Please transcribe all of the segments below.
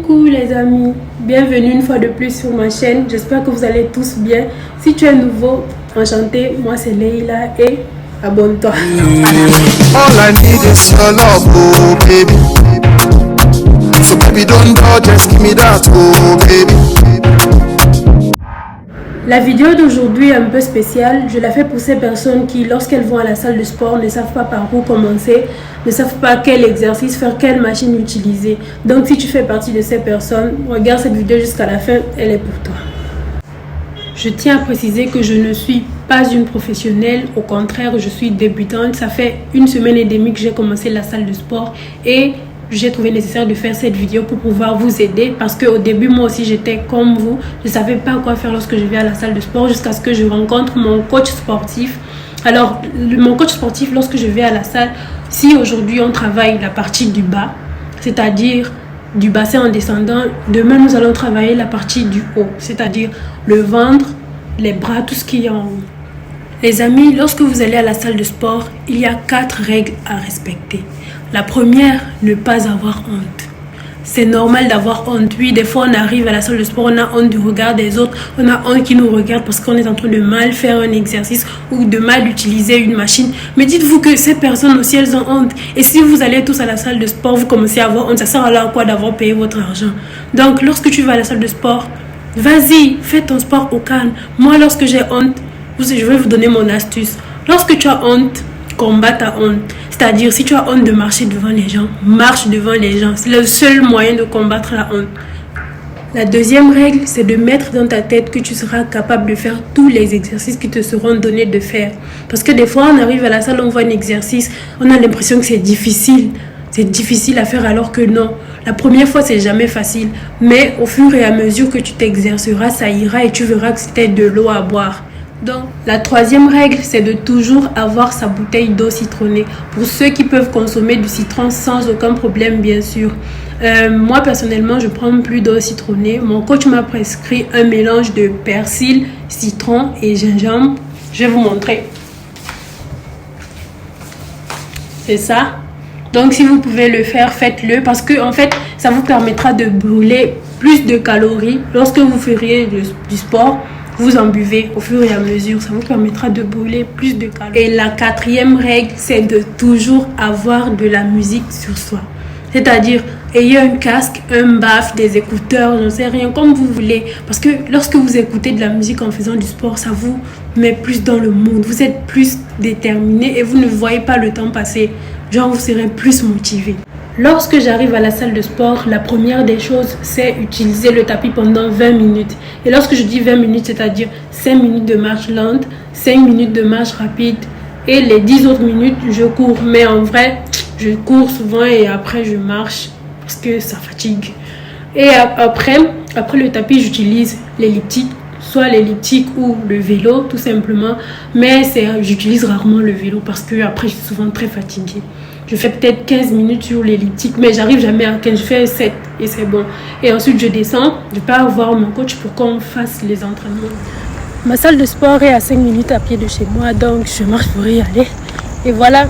Coucou les amis, bienvenue une fois de plus sur ma chaîne, j'espère que vous allez tous bien. Si tu es nouveau, enchanté, moi c'est Leila et abonne-toi. All I need is your love, oh baby. So baby don't go, just give me that, oh baby. La vidéo d'aujourd'hui est un peu spéciale. Je la fais pour ces personnes qui, lorsqu'elles vont à la salle de sport, ne savent pas par où commencer, ne savent pas quel exercice faire, quelle machine utiliser. Donc si tu fais partie de ces personnes, regarde cette vidéo jusqu'à la fin, elle est pour toi. Je tiens à préciser que je ne suis pas une professionnelle, au contraire, je suis débutante. Ça fait 1 semaine et demie que j'ai commencé la salle de sport et j'ai trouvé nécessaire de faire cette vidéo pour pouvoir vous aider parce qu'au début, moi aussi, j'étais comme vous. Je ne savais pas quoi faire lorsque je vais à la salle de sport jusqu'à ce que je rencontre mon coach sportif. Alors, mon coach sportif, lorsque je vais à la salle, si aujourd'hui on travaille la partie du bas, c'est-à-dire du bassin en descendant, demain nous allons travailler la partie du haut, c'est-à-dire le ventre, les bras, tout ce qui est en haut. Les amis, lorsque vous allez à la salle de sport, il y a 4 règles à respecter. La première, ne pas avoir honte. C'est normal d'avoir honte. Oui, des fois on arrive à la salle de sport, on a honte du regard des autres, on a honte qui nous regardent parce qu'on est en train de mal faire un exercice ou de mal utiliser une machine. Mais dites-vous que ces personnes aussi, elles ont honte. Et si vous allez tous à la salle de sport, vous commencez à avoir honte, ça sert alors à quoi d'avoir payé votre argent? Donc, lorsque tu vas à la salle de sport, vas-y, fais ton sport au calme. Moi, lorsque j'ai honte, je vais vous donner mon astuce. Lorsque tu as honte, combat ta honte. C'est-à-dire, si tu as honte de marcher devant les gens, marche devant les gens. C'est le seul moyen de combattre la honte. La deuxième règle, c'est de mettre dans ta tête que tu seras capable de faire tous les exercices qui te seront donnés de faire. Parce que des fois, on arrive à la salle, on voit un exercice, on a l'impression que c'est difficile. C'est difficile à faire alors que non. La première fois, c'est jamais facile. Mais au fur et à mesure que tu t'exerceras, ça ira et tu verras que c'était de l'eau à boire. Donc, la troisième règle, c'est de toujours avoir sa bouteille d'eau citronnée. Pour ceux qui peuvent consommer du citron sans aucun problème, bien sûr. Moi, personnellement, je prends plus d'eau citronnée. Mon coach m'a prescrit un mélange de persil, citron et gingembre. Je vais vous montrer. C'est ça. Donc, si vous pouvez le faire, faites-le. Parce que, en fait, ça vous permettra de brûler plus de calories. Lorsque vous feriez du sport, vous en buvez au fur et à mesure. Ça vous permettra de brûler plus de calories. Et la quatrième règle, c'est de toujours avoir de la musique sur soi. C'est-à-dire, ayez un casque, un baffe, des écouteurs, j'en sais rien, comme vous voulez. Parce que lorsque vous écoutez de la musique en faisant du sport, ça vous met plus dans le mood. Vous êtes plus déterminé et vous ne voyez pas le temps passer. Genre, vous serez plus motivé. Lorsque j'arrive à la salle de sport, la première des choses, c'est utiliser le tapis pendant 20 minutes. Et lorsque je dis 20 minutes, c'est-à-dire 5 minutes de marche lente, 5 minutes de marche rapide et les 10 autres minutes, je cours. Mais en vrai, je cours souvent et après, je marche parce que ça fatigue. Et après le tapis, j'utilise l'elliptique, soit l'elliptique ou le vélo, tout simplement. Mais j'utilise rarement le vélo parce que après, je suis souvent très fatiguée. Je fais peut-être 15 minutes sur l'elliptique, mais j'arrive jamais à 15, je fais 7 et c'est bon. Et ensuite, je descends, je pars voir mon coach pour qu'on fasse les entraînements. Ma salle de sport est à 5 minutes à pied de chez moi, donc je marche pour y aller. Et voilà,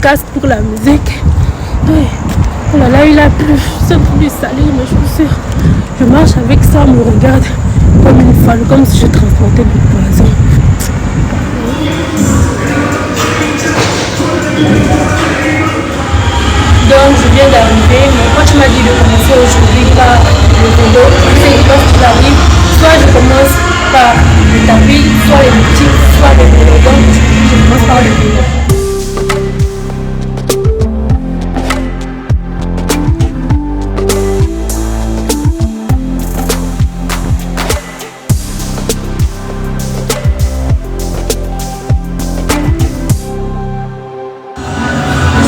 casque pour la musique. Oui. Oh là là, il a plu, c'est plus salé mes chaussures. Je marche avec ça, on me regarde comme une folle, comme si je transportais du poison. Donc je viens d'arriver, mon coach m'a dit de commencer aujourd'hui par le vélo. C'est lorsqu'il arrive, soit je commence par le tapis, soit les boutiques, soit le vélo. Donc je commence par le vélo.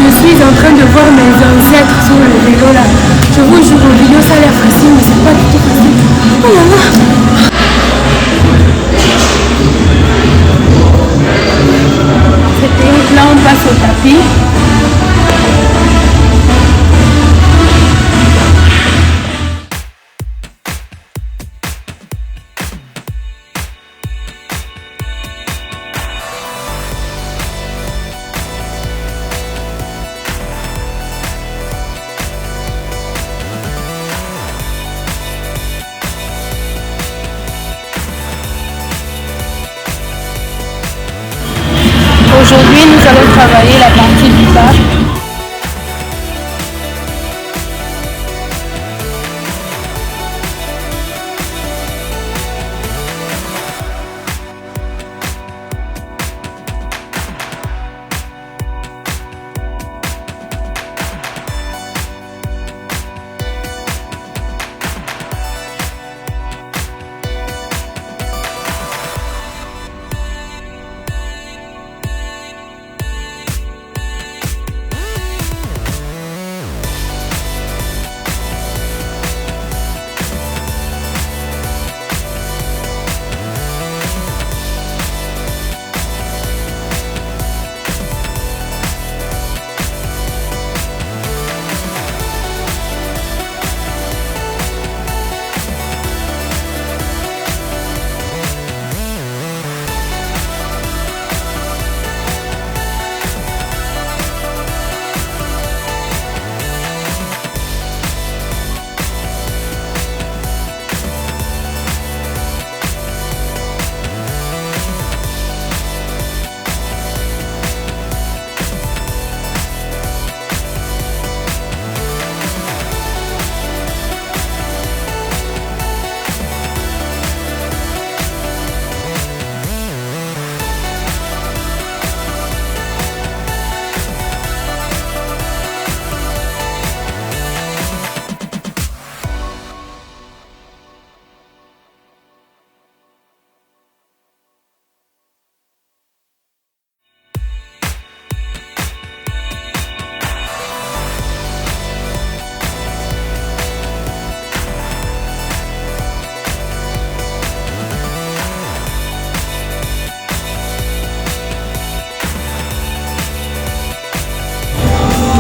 Je suis en train de voir mes ancêtres sur le vélo là. Je vous jure, au vidéo ça a l'air facile, mais c'est pas du tout facile. Oh là là! C'était là, on passe au tapis. Aujourd'hui, nous allons travailler la partie du bas.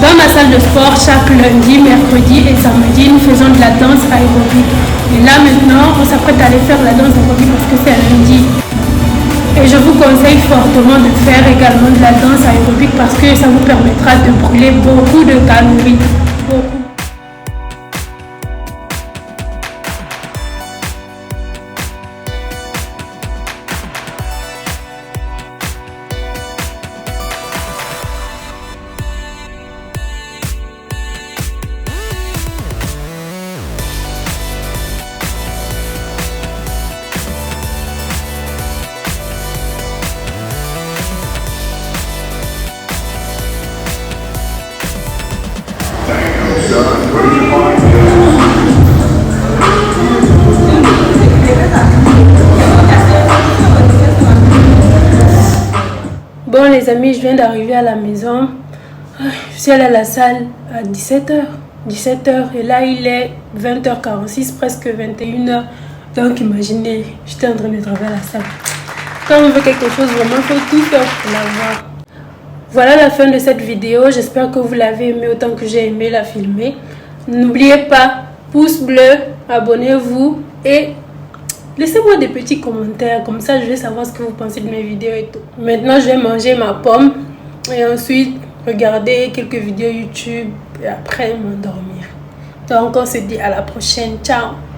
Dans ma salle de sport, chaque lundi, mercredi et samedi, nous faisons de la danse aérobique. Et là maintenant, on s'apprête à aller faire la danse aérobique parce que c'est lundi. Et je vous conseille fortement de faire également de la danse aérobique parce que ça vous permettra de brûler beaucoup de calories. Beaucoup. Bon les amis, je viens d'arriver à la maison. Je suis allée à la salle à 17h. Et là il est 20h46, presque 21h. Donc imaginez, j'étais en train de travailler à la salle. Quand on veut quelque chose, vraiment il faut tout faire pour l'avoir. Voilà la fin de cette vidéo. J'espère que vous l'avez aimé autant que j'ai aimé la filmer. N'oubliez pas, pouce bleu, abonnez-vous et laissez-moi des petits commentaires. Comme ça, je vais savoir ce que vous pensez de mes vidéos et tout. Maintenant, je vais manger ma pomme et ensuite regarder quelques vidéos YouTube et après m'endormir. Donc, on se dit à la prochaine. Ciao!